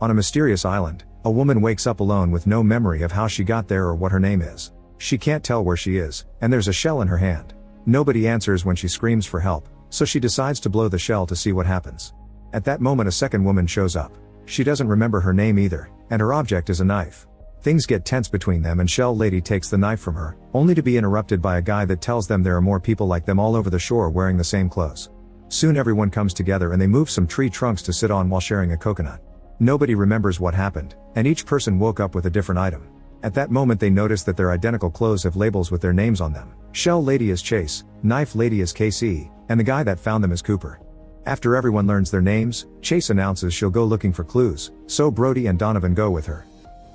On a mysterious island, a woman wakes up alone with no memory of how she got there or what her name is. She can't tell where she is, and there's a shell in her hand. Nobody answers when she screams for help, so she decides to blow the shell to see what happens. At that moment a second woman shows up. She doesn't remember her name either, and her object is a knife. Things get tense between them and Shell Lady takes the knife from her, only to be interrupted by a guy that tells them there are more people like them all over the shore wearing the same clothes. Soon everyone comes together and they move some tree trunks to sit on while sharing a coconut. Nobody remembers what happened, and each person woke up with a different item. At that moment they notice that their identical clothes have labels with their names on them. Shell Lady is Chase, Knife Lady is KC, and the guy that found them is Cooper. After everyone learns their names, Chase announces she'll go looking for clues, so Brody and Donovan go with her.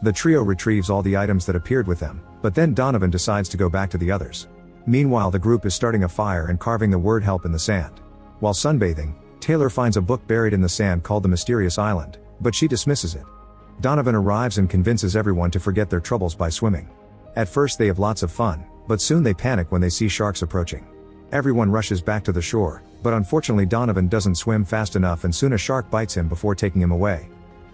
The trio retrieves all the items that appeared with them, but then Donovan decides to go back to the others. Meanwhile the group is starting a fire and carving the word help in the sand. While sunbathing, Taylor finds a book buried in the sand called The Mysterious Island, but she dismisses it. Donovan arrives and convinces everyone to forget their troubles by swimming. At first they have lots of fun, but soon they panic when they see sharks approaching. Everyone rushes back to the shore, but unfortunately Donovan doesn't swim fast enough and soon a shark bites him before taking him away.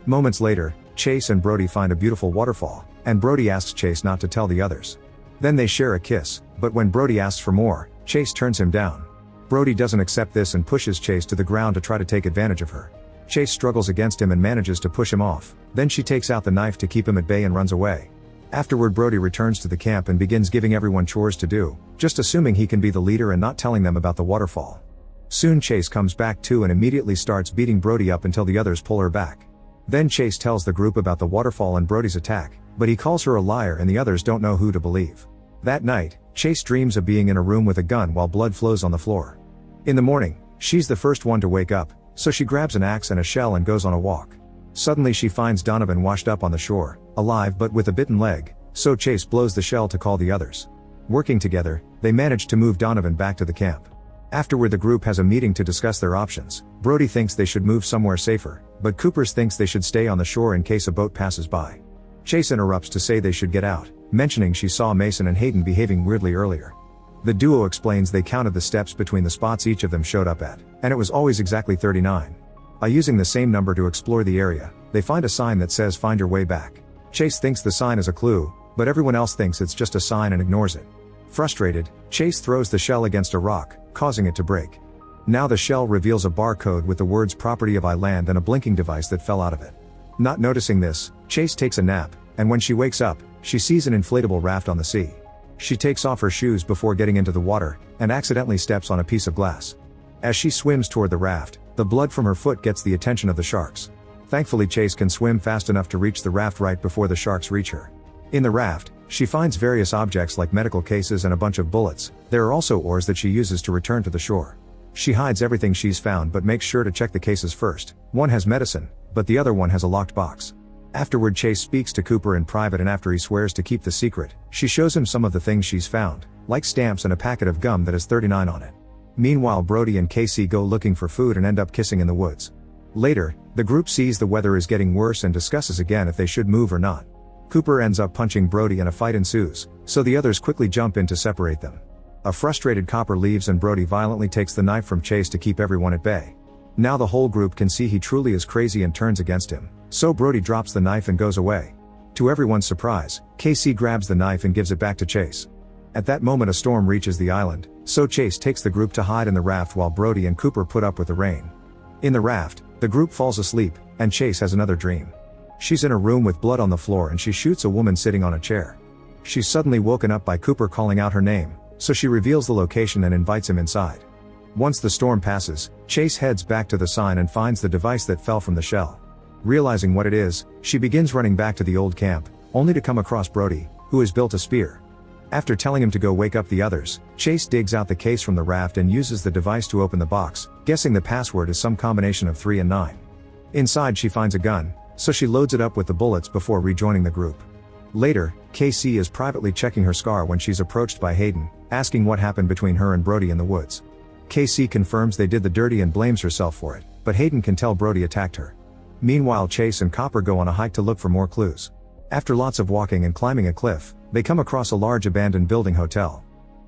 Moments later, Chase and Brody find a beautiful waterfall, and Brody asks Chase not to tell the others. Then they share a kiss, but when Brody asks for more, Chase turns him down. Brody doesn't accept this and pushes Chase to the ground to try to take advantage of her. Chase struggles against him and manages to push him off, then she takes out the knife to keep him at bay and runs away. Afterward Brody returns to the camp and begins giving everyone chores to do, just assuming he can be the leader and not telling them about the waterfall. Soon Chase comes back too and immediately starts beating Brody up until the others pull her back. Then Chase tells the group about the waterfall and Brody's attack, but he calls her a liar and the others don't know who to believe. That night, Chase dreams of being in a room with a gun while blood flows on the floor. In the morning, she's the first one to wake up, so she grabs an axe and a shell and goes on a walk. Suddenly she finds Donovan washed up on the shore, alive but with a bitten leg, so Chase blows the shell to call the others. Working together, they manage to move Donovan back to the camp. Afterward the group has a meeting to discuss their options. Brody thinks they should move somewhere safer, but Coopers thinks they should stay on the shore in case a boat passes by. Chase interrupts to say they should get out, mentioning she saw Mason and Hayden behaving weirdly earlier. The duo explains they counted the steps between the spots each of them showed up at, and it was always exactly 39. By using the same number to explore the area, they find a sign that says find your way back. Chase thinks the sign is a clue, but everyone else thinks it's just a sign and ignores it. Frustrated, Chase throws the shell against a rock, causing it to break. Now the shell reveals a barcode with the words property of I-Land and a blinking device that fell out of it. Not noticing this, Chase takes a nap, and when she wakes up, she sees an inflatable raft on the sea. She takes off her shoes before getting into the water, and accidentally steps on a piece of glass. As she swims toward the raft, the blood from her foot gets the attention of the sharks. Thankfully Chase can swim fast enough to reach the raft right before the sharks reach her. In the raft, she finds various objects like medical cases and a bunch of bullets. There are also oars that she uses to return to the shore. She hides everything she's found but makes sure to check the cases first. One has medicine, but the other one has a locked box. Afterward Chase speaks to Cooper in private and after he swears to keep the secret, she shows him some of the things she's found, like stamps and a packet of gum that has 39 on it. Meanwhile Brody and Casey go looking for food and end up kissing in the woods. Later, the group sees the weather is getting worse and discusses again if they should move or not. Cooper ends up punching Brody and a fight ensues, so the others quickly jump in to separate them. A frustrated Copper leaves and Brody violently takes the knife from Chase to keep everyone at bay. Now the whole group can see he truly is crazy and turns against him, so Brody drops the knife and goes away. To everyone's surprise, Casey grabs the knife and gives it back to Chase. At that moment a storm reaches the island, so Chase takes the group to hide in the raft while Brody and Cooper put up with the rain. In the raft, the group falls asleep, and Chase has another dream. She's in a room with blood on the floor and she shoots a woman sitting on a chair. She's suddenly woken up by Cooper calling out her name, so she reveals the location and invites him inside. Once the storm passes, Chase heads back to the sign and finds the device that fell from the shell. Realizing what it is, she begins running back to the old camp, only to come across Brody, who has built a spear. After telling him to go wake up the others, Chase digs out the case from the raft and uses the device to open the box, guessing the password is some combination of 3 and 9. Inside she finds a gun, so she loads it up with the bullets before rejoining the group. Later, KC is privately checking her scar when she's approached by Hayden, asking what happened between her and Brody in the woods. KC confirms they did the dirty and blames herself for it, but Hayden can tell Brody attacked her. Meanwhile Chase and Copper go on a hike to look for more clues. After lots of walking and climbing a cliff, they come across a large abandoned building hotel.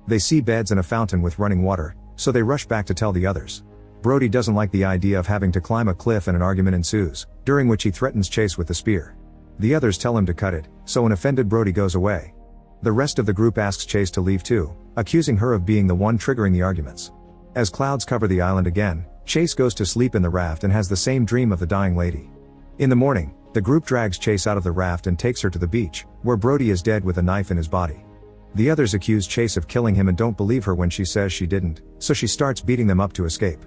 They see beds and a fountain with running water, so they rush back to tell the others. Brody doesn't like the idea of having to climb a cliff and an argument ensues, during which he threatens Chase with the spear. The others tell him to cut it, so an offended Brody goes away. The rest of the group asks Chase to leave too, accusing her of being the one triggering the arguments. As clouds cover the island again, Chase goes to sleep in the raft and has the same dream of the dying lady. In the morning, the group drags Chase out of the raft and takes her to the beach, where Brody is dead with a knife in his body. The others accuse Chase of killing him and don't believe her when she says she didn't, so she starts beating them up to escape.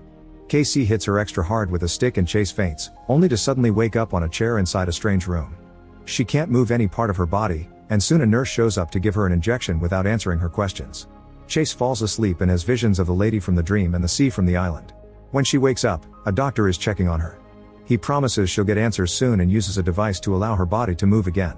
Casey hits her extra hard with a stick and Chase faints, only to suddenly wake up on a chair inside a strange room. She can't move any part of her body, and soon a nurse shows up to give her an injection without answering her questions. Chase falls asleep and has visions of the lady from the dream and the sea from the island. When she wakes up, a doctor is checking on her. He promises she'll get answers soon and uses a device to allow her body to move again.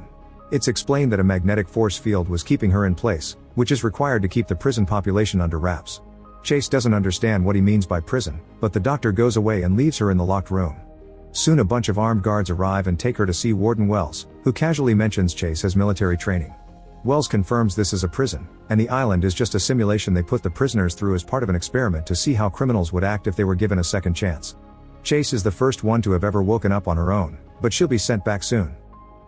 It's explained that a magnetic force field was keeping her in place, which is required to keep the prison population under wraps. Chase doesn't understand what he means by prison, but the doctor goes away and leaves her in the locked room. Soon a bunch of armed guards arrive and take her to see Warden Wells, who casually mentions Chase has military training. Wells confirms this is a prison, and the island is just a simulation they put the prisoners through as part of an experiment to see how criminals would act if they were given a second chance. Chase is the first one to have ever woken up on her own, but she'll be sent back soon.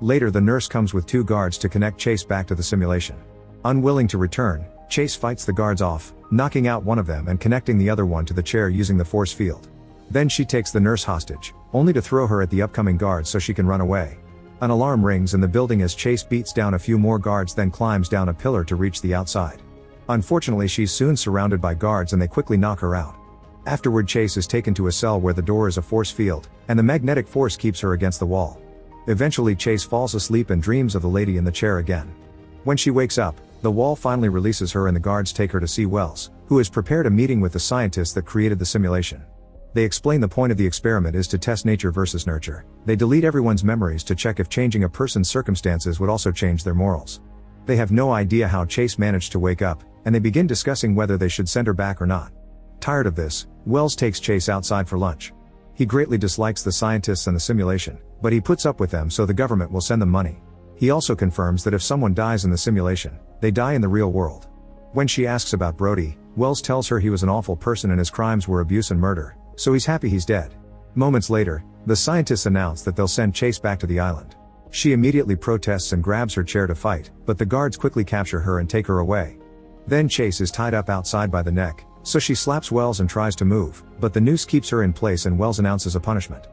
Later the nurse comes with 2 guards to connect Chase back to the simulation. Unwilling to return, Chase fights the guards off, knocking out one of them and connecting the other one to the chair using the force field. Then she takes the nurse hostage, only to throw her at the upcoming guards so she can run away. An alarm rings in the building as Chase beats down a few more guards, then climbs down a pillar to reach the outside. Unfortunately, she's soon surrounded by guards and they quickly knock her out. Afterward, Chase is taken to a cell where the door is a force field, and the magnetic force keeps her against the wall. Eventually Chase falls asleep and dreams of the lady in the chair again. When she wakes up, the wall finally releases her and the guards take her to see Wells, who has prepared a meeting with the scientists that created the simulation. They explain the point of the experiment is to test nature versus nurture. They delete everyone's memories to check if changing a person's circumstances would also change their morals. They have no idea how Chase managed to wake up, and they begin discussing whether they should send her back or not. Tired of this, Wells takes Chase outside for lunch. He greatly dislikes the scientists and the simulation, but he puts up with them so the government will send them money. He also confirms that if someone dies in the simulation, they die in the real world. When she asks about Brody, Wells tells her he was an awful person and his crimes were abuse and murder, so he's happy he's dead. Moments later, the scientists announce that they'll send Chase back to the island. She immediately protests and grabs her chair to fight, but the guards quickly capture her and take her away. Then Chase is tied up outside by the neck, so she slaps Wells and tries to move, but the noose keeps her in place and Wells announces a punishment.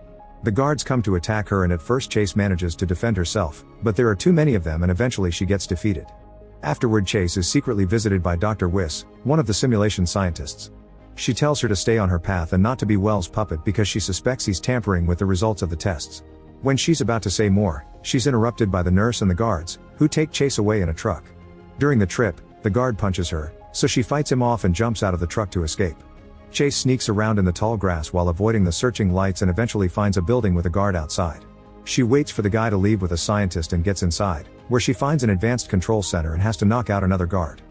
The guards come to attack her and at first Chase manages to defend herself, but there are too many of them and eventually she gets defeated. Afterward, Chase is secretly visited by Dr. Wyss, one of the simulation scientists. She tells her to stay on her path and not to be Wells' puppet because she suspects he's tampering with the results of the tests. When she's about to say more, she's interrupted by the nurse and the guards, who take Chase away in a truck. During the trip, the guard punches her, so she fights him off and jumps out of the truck to escape. Chase sneaks around in the tall grass while avoiding the searching lights and eventually finds a building with a guard outside. She waits for the guy to leave with a scientist and gets inside, where she finds an advanced control center and has to knock out another guard.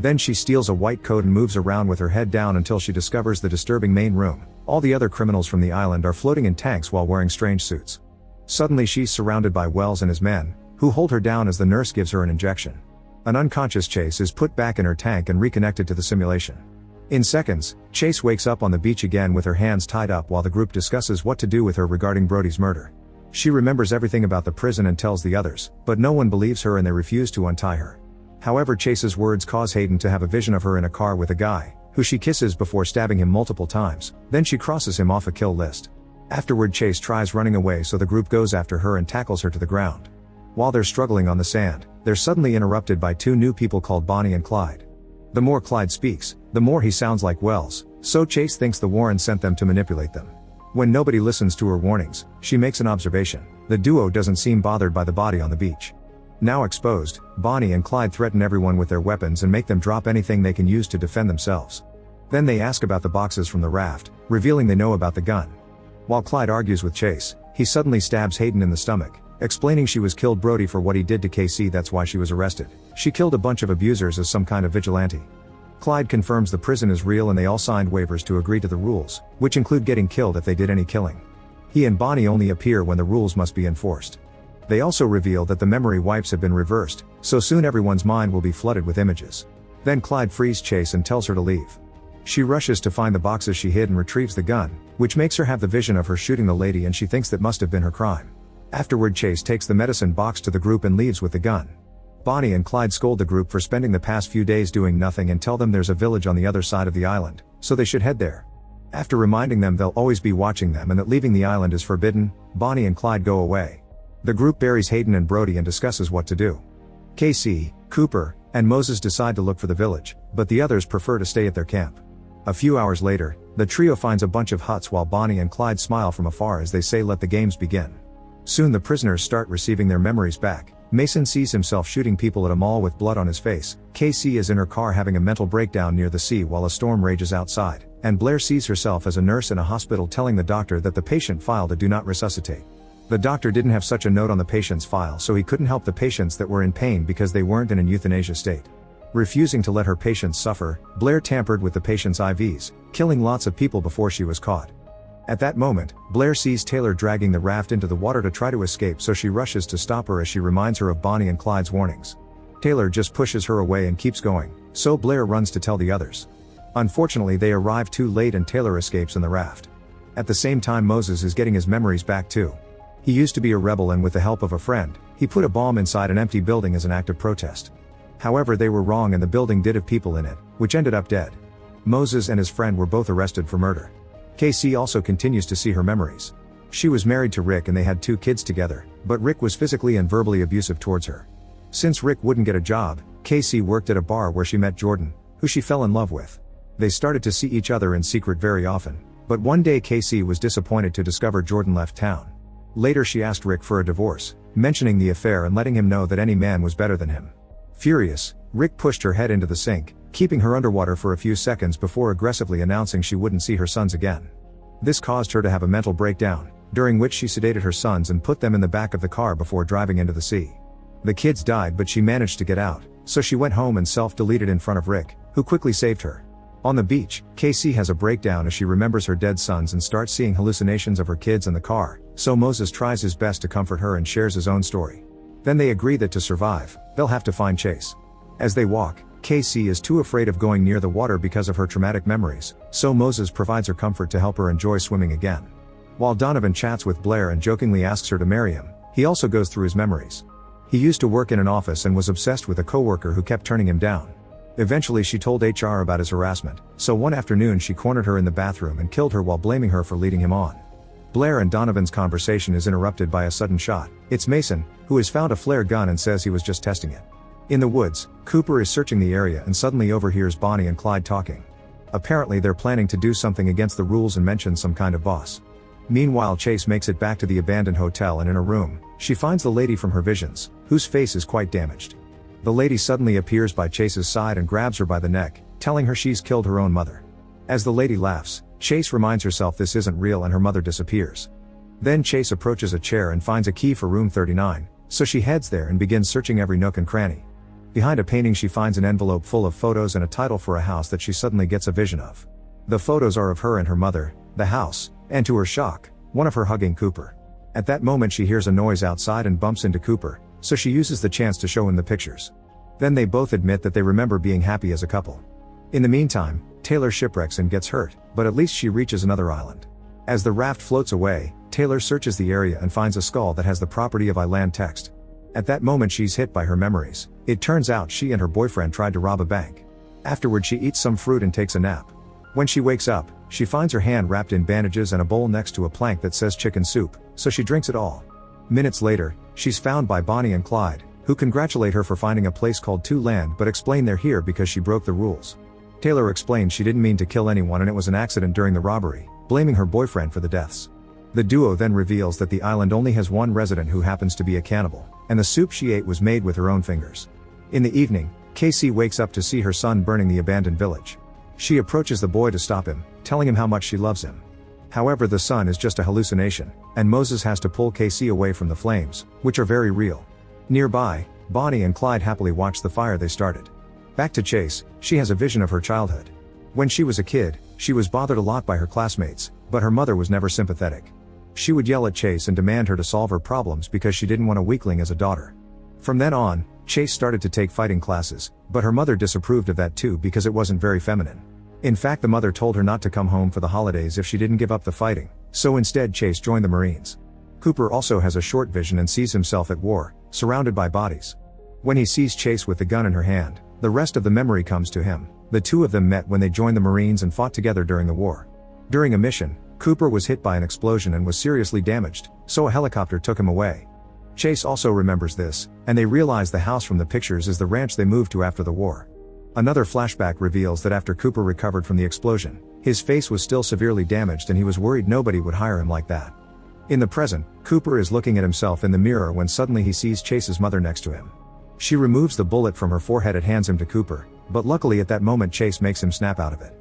Then she steals a white coat and moves around with her head down until she discovers the disturbing main room. All the other criminals from the island are floating in tanks while wearing strange suits. Suddenly she's surrounded by Wells and his men, who hold her down as the nurse gives her an injection. An unconscious Chase is put back in her tank and reconnected to the simulation. In seconds, Chase wakes up on the beach again with her hands tied up while the group discusses what to do with her regarding Brody's murder. She remembers everything about the prison and tells the others, but no one believes her and they refuse to untie her. However, Chase's words cause Hayden to have a vision of her in a car with a guy, who she kisses before stabbing him multiple times, then she crosses him off a kill list. Afterward, Chase tries running away so the group goes after her and tackles her to the ground. While they're struggling on the sand, they're suddenly interrupted by 2 new people called Bonnie and Clyde. The more Clyde speaks, the more he sounds like Wells, so Chase thinks the Warren sent them to manipulate them. When nobody listens to her warnings, she makes an observation. The duo doesn't seem bothered by the body on the beach. Now exposed, Bonnie and Clyde threaten everyone with their weapons and make them drop anything they can use to defend themselves. Then they ask about the boxes from the raft, revealing they know about the gun. While Clyde argues with Chase, he suddenly stabs Hayden in the stomach, explaining she was killed Brody for what he did to KC, that's why she was arrested. She killed a bunch of abusers as some kind of vigilante. Clyde confirms the prison is real and they all signed waivers to agree to the rules, which include getting killed if they did any killing. He and Bonnie only appear when the rules must be enforced. They also reveal that the memory wipes have been reversed, so soon everyone's mind will be flooded with images. Then Clyde frees Chase and tells her to leave. She rushes to find the boxes she hid and retrieves the gun, which makes her have the vision of her shooting the lady, and she thinks that must have been her crime. Afterward, Chase takes the medicine box to the group and leaves with the gun. Bonnie and Clyde scold the group for spending the past few days doing nothing and tell them there's a village on the other side of the island, so they should head there. After reminding them they'll always be watching them and that leaving the island is forbidden, Bonnie and Clyde go away. The group buries Hayden and Brody and discusses what to do. Casey, Cooper, and Moses decide to look for the village, but the others prefer to stay at their camp. A few hours later, the trio finds a bunch of huts while Bonnie and Clyde smile from afar as they say let the games begin. Soon the prisoners start receiving their memories back. Mason sees himself shooting people at a mall with blood on his face. Casey is in her car having a mental breakdown near the sea while a storm rages outside, and Blair sees herself as a nurse in a hospital telling the doctor that the patient filed a do not resuscitate. The doctor didn't have such a note on the patient's file, so he couldn't help the patients that were in pain because they weren't in an euthanasia state. Refusing to let her patients suffer, Blair tampered with the patient's IVs, killing lots of people before she was caught. At that moment, Blair sees Taylor dragging the raft into the water to try to escape, so she rushes to stop her as she reminds her of Bonnie and Clyde's warnings. Taylor just pushes her away and keeps going, so Blair runs to tell the others. Unfortunately, they arrive too late and Taylor escapes in the raft. At the same time, Moses is getting his memories back too. He used to be a rebel, and with the help of a friend, he put a bomb inside an empty building as an act of protest. However, they were wrong and the building did have people in it, which ended up dead. Moses and his friend were both arrested for murder. Casey also continues to see her memories. She was married to Rick and they had 2 kids together, but Rick was physically and verbally abusive towards her. Since Rick wouldn't get a job, Casey worked at a bar where she met Jordan, who she fell in love with. They started to see each other in secret very often, but one day Casey was disappointed to discover Jordan left town. Later she asked Rick for a divorce, mentioning the affair and letting him know that any man was better than him. Furious, Rick pushed her head into the sink, keeping her underwater for a few seconds before aggressively announcing she wouldn't see her sons again. This caused her to have a mental breakdown, during which she sedated her sons and put them in the back of the car before driving into the sea. The kids died, but she managed to get out, so she went home and self-deleted in front of Rick, who quickly saved her. On the beach, Casey has a breakdown as she remembers her dead sons and starts seeing hallucinations of her kids in the car, so Moses tries his best to comfort her and shares his own story. Then they agree that to survive, they'll have to find Chase. As they walk, Casey is too afraid of going near the water because of her traumatic memories, so Moses provides her comfort to help her enjoy swimming again. While Donovan chats with Blair and jokingly asks her to marry him, he also goes through his memories. He used to work in an office and was obsessed with a coworker who kept turning him down. Eventually she told HR about his harassment, so one afternoon she cornered her in the bathroom and killed her while blaming her for leading him on. Blair and Donovan's conversation is interrupted by a sudden shot. It's Mason, who has found a flare gun and says he was just testing it. In the woods, Cooper is searching the area and suddenly overhears Bonnie and Clyde talking. Apparently they're planning to do something against the rules and mention some kind of boss. Meanwhile, Chase makes it back to the abandoned hotel, and in a room, she finds the lady from her visions, whose face is quite damaged. The lady suddenly appears by Chase's side and grabs her by the neck, telling her she's killed her own mother. As the lady laughs, Chase reminds herself this isn't real and her mother disappears. Then Chase approaches a chair and finds a key for room 39, so she heads there and begins searching every nook and cranny. Behind a painting she finds an envelope full of photos and a title for a house that she suddenly gets a vision of. The photos are of her and her mother, the house, and to her shock, one of her hugging Cooper. At that moment she hears a noise outside and bumps into Cooper, so she uses the chance to show him the pictures. Then they both admit that they remember being happy as a couple. In the meantime, Taylor shipwrecks and gets hurt, but at least she reaches another island. As the raft floats away, Taylor searches the area and finds a skull that has the property of Island text. At that moment she's hit by her memories. It turns out she and her boyfriend tried to rob a bank. Afterward she eats some fruit and takes a nap. When she wakes up, she finds her hand wrapped in bandages and a bowl next to a plank that says chicken soup, so she drinks it all. Minutes later, she's found by Bonnie and Clyde, who congratulate her for finding a place called Two Land but explain they're here because she broke the rules. Taylor explains she didn't mean to kill anyone and it was an accident during the robbery, blaming her boyfriend for the deaths. The duo then reveals that the island only has one resident who happens to be a cannibal, and the soup she ate was made with her own fingers. In the evening, Casey wakes up to see her son burning the abandoned village. She approaches the boy to stop him, telling him how much she loves him. However, the son is just a hallucination, and Moses has to pull Casey away from the flames, which are very real. Nearby, Bonnie and Clyde happily watch the fire they started. Back to Chase, she has a vision of her childhood. When she was a kid, she was bothered a lot by her classmates, but her mother was never sympathetic. She would yell at Chase and demand her to solve her problems because she didn't want a weakling as a daughter. From then on, Chase started to take fighting classes, but her mother disapproved of that too because it wasn't very feminine. In fact, the mother told her not to come home for the holidays if she didn't give up the fighting, so instead Chase joined the Marines. Cooper also has a short vision and sees himself at war, surrounded by bodies. When he sees Chase with the gun in her hand, the rest of the memory comes to him. The two of them met when they joined the Marines and fought together during the war. During a mission, Cooper was hit by an explosion and was seriously damaged, so a helicopter took him away. Chase also remembers this, and they realize the house from the pictures is the ranch they moved to after the war. Another flashback reveals that after Cooper recovered from the explosion, his face was still severely damaged and he was worried nobody would hire him like that. In the present, Cooper is looking at himself in the mirror when suddenly he sees Chase's mother next to him. She removes the bullet from her forehead and hands him to Cooper, but luckily at that moment Chase makes him snap out of it.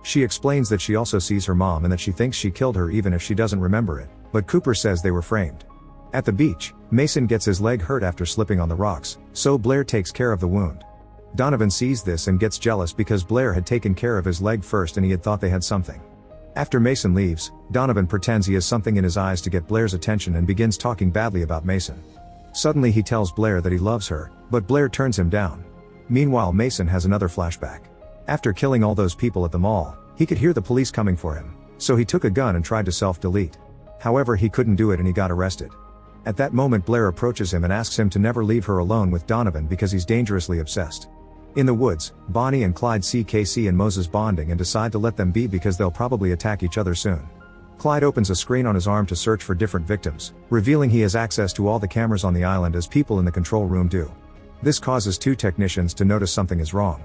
She explains that she also sees her mom and that she thinks she killed her even if she doesn't remember it, but Cooper says they were framed. At the beach, Mason gets his leg hurt after slipping on the rocks, so Blair takes care of the wound. Donovan sees this and gets jealous because Blair had taken care of his leg first and he had thought they had something. After Mason leaves, Donovan pretends he has something in his eyes to get Blair's attention and begins talking badly about Mason. Suddenly he tells Blair that he loves her, but Blair turns him down. Meanwhile, Mason has another flashback. After killing all those people at the mall, he could hear the police coming for him, so he took a gun and tried to self-delete. However, he couldn't do it and he got arrested. At that moment, Blair approaches him and asks him to never leave her alone with Donovan because he's dangerously obsessed. In the woods, Bonnie and Clyde see Casey and Moses bonding and decide to let them be because they'll probably attack each other soon. Clyde opens a screen on his arm to search for different victims, revealing he has access to all the cameras on the island as people in the control room do. This causes two technicians to notice something is wrong.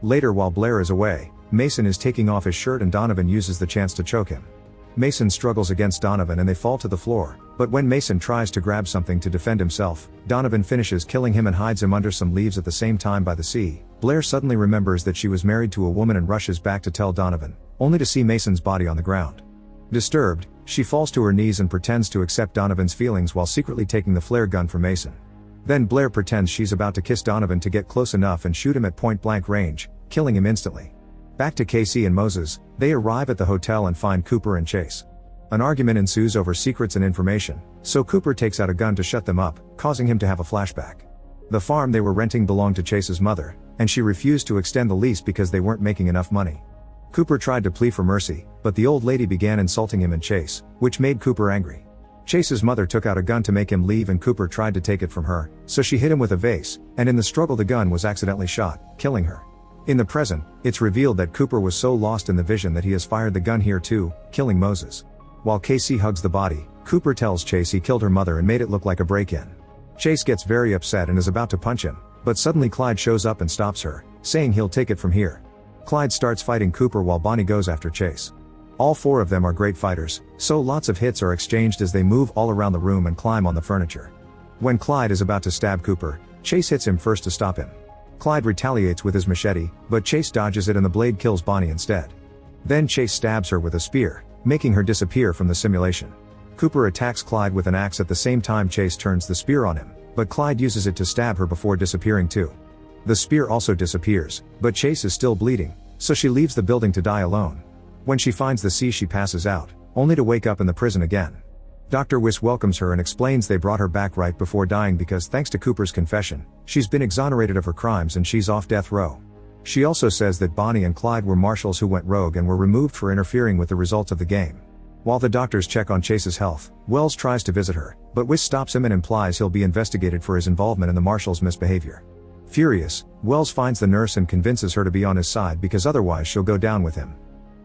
Later, while Blair is away, Mason is taking off his shirt and Donovan uses the chance to choke him. Mason struggles against Donovan and they fall to the floor, but when Mason tries to grab something to defend himself, Donovan finishes killing him and hides him under some leaves at the same time by the sea. Blair suddenly remembers that she was married to a woman and rushes back to tell Donovan, only to see Mason's body on the ground. Disturbed, she falls to her knees and pretends to accept Donovan's feelings while secretly taking the flare gun from Mason. Then Blair pretends she's about to kiss Donovan to get close enough and shoot him at point-blank range, killing him instantly. Back to Casey and Moses, they arrive at the hotel and find Cooper and Chase. An argument ensues over secrets and information, so Cooper takes out a gun to shut them up, causing him to have a flashback. The farm they were renting belonged to Chase's mother, and she refused to extend the lease because they weren't making enough money. Cooper tried to plea for mercy, but the old lady began insulting him and Chase, which made Cooper angry. Chase's mother took out a gun to make him leave and Cooper tried to take it from her, so she hit him with a vase, and in the struggle the gun was accidentally shot, killing her. In the present, it's revealed that Cooper was so lost in the vision that he has fired the gun here too, killing Moses. While Casey hugs the body, Cooper tells Chase he killed her mother and made it look like a break-in. Chase gets very upset and is about to punch him, but suddenly Clyde shows up and stops her, saying he'll take it from here. Clyde starts fighting Cooper while Bonnie goes after Chase. All four of them are great fighters, so lots of hits are exchanged as they move all around the room and climb on the furniture. When Clyde is about to stab Cooper, Chase hits him first to stop him. Clyde retaliates with his machete, but Chase dodges it and the blade kills Bonnie instead. Then Chase stabs her with a spear, making her disappear from the simulation. Cooper attacks Clyde with an axe at the same time Chase turns the spear on him, but Clyde uses it to stab her before disappearing too. The spear also disappears, but Chase is still bleeding, so she leaves the building to die alone. When she finds the sea she passes out, only to wake up in the prison again. Dr. Wiss welcomes her and explains they brought her back right before dying because thanks to Cooper's confession, she's been exonerated of her crimes and she's off death row. She also says that Bonnie and Clyde were marshals who went rogue and were removed for interfering with the results of the game. While the doctors check on Chase's health, Wells tries to visit her, but Wiss stops him and implies he'll be investigated for his involvement in the marshals' misbehavior. Furious, Wells finds the nurse and convinces her to be on his side because otherwise she'll go down with him.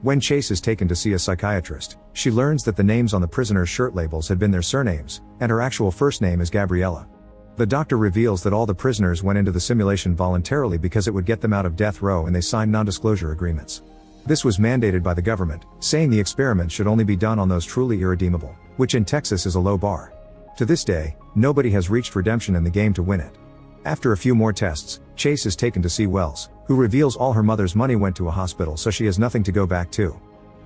When Chase is taken to see a psychiatrist, she learns that the names on the prisoners' shirt labels had been their surnames, and her actual first name is Gabriella. The doctor reveals that all the prisoners went into the simulation voluntarily because it would get them out of death row and they signed non-disclosure agreements. This was mandated by the government, saying the experiments should only be done on those truly irredeemable, which in Texas is a low bar. To this day, nobody has reached redemption in the game to win it. After a few more tests, Chase is taken to see Wells, who reveals all her mother's money went to a hospital so she has nothing to go back to.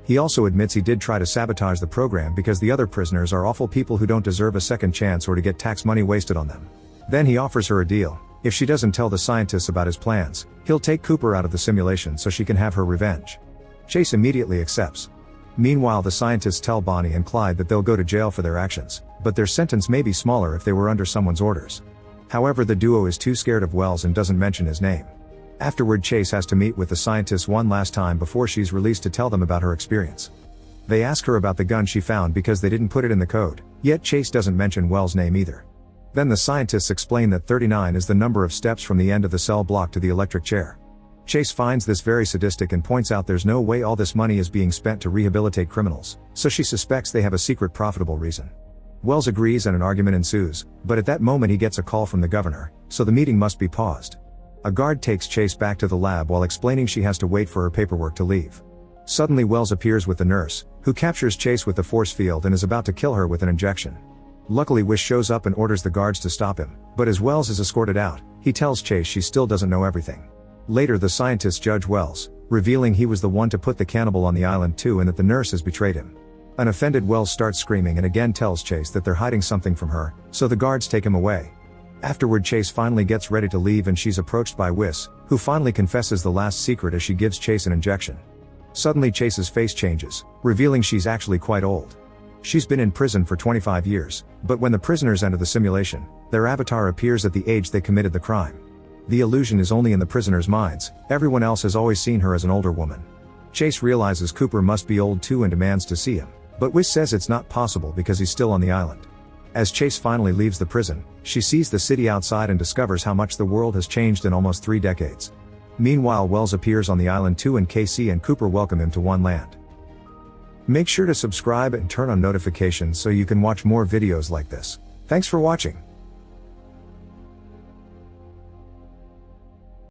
He also admits he did try to sabotage the program because the other prisoners are awful people who don't deserve a second chance or to get tax money wasted on them. Then he offers her a deal. If she doesn't tell the scientists about his plans, he'll take Cooper out of the simulation so she can have her revenge. Chase immediately accepts. Meanwhile, the scientists tell Bonnie and Clyde that they'll go to jail for their actions, but their sentence may be smaller if they were under someone's orders. However, the duo is too scared of Wells and doesn't mention his name. Afterward, Chase has to meet with the scientists one last time before she's released to tell them about her experience. They ask her about the gun she found because they didn't put it in the code, yet Chase doesn't mention Wells' name either. Then the scientists explain that 39 is the number of steps from the end of the cell block to the electric chair. Chase finds this very sadistic and points out there's no way all this money is being spent to rehabilitate criminals, so she suspects they have a secret profitable reason. Wells agrees and an argument ensues, but at that moment he gets a call from the governor, so the meeting must be paused. A guard takes Chase back to the lab while explaining she has to wait for her paperwork to leave. Suddenly Wells appears with the nurse, who captures Chase with the force field and is about to kill her with an injection. Luckily Wish shows up and orders the guards to stop him, but as Wells is escorted out, he tells Chase she still doesn't know everything. Later the scientists judge Wells, revealing he was the one to put the cannibal on the island too and that the nurse has betrayed him. An offended Wells starts screaming and again tells Chase that they're hiding something from her, so the guards take him away. Afterward Chase finally gets ready to leave and she's approached by Wiss, who finally confesses the last secret as she gives Chase an injection. Suddenly Chase's face changes, revealing she's actually quite old. She's been in prison for 25 years, but when the prisoners enter the simulation, their avatar appears at the age they committed the crime. The illusion is only in the prisoners' minds, everyone else has always seen her as an older woman. Chase realizes Cooper must be old too and demands to see him, but Wiss says it's not possible because he's still on the island. As Chase finally leaves the prison, she sees the city outside and discovers how much the world has changed in almost 3 decades. Meanwhile Wells appears on the island too and Casey and Cooper welcome him to One Land. Make sure to subscribe and turn on notifications so you can watch more videos like this. Thanks for watching.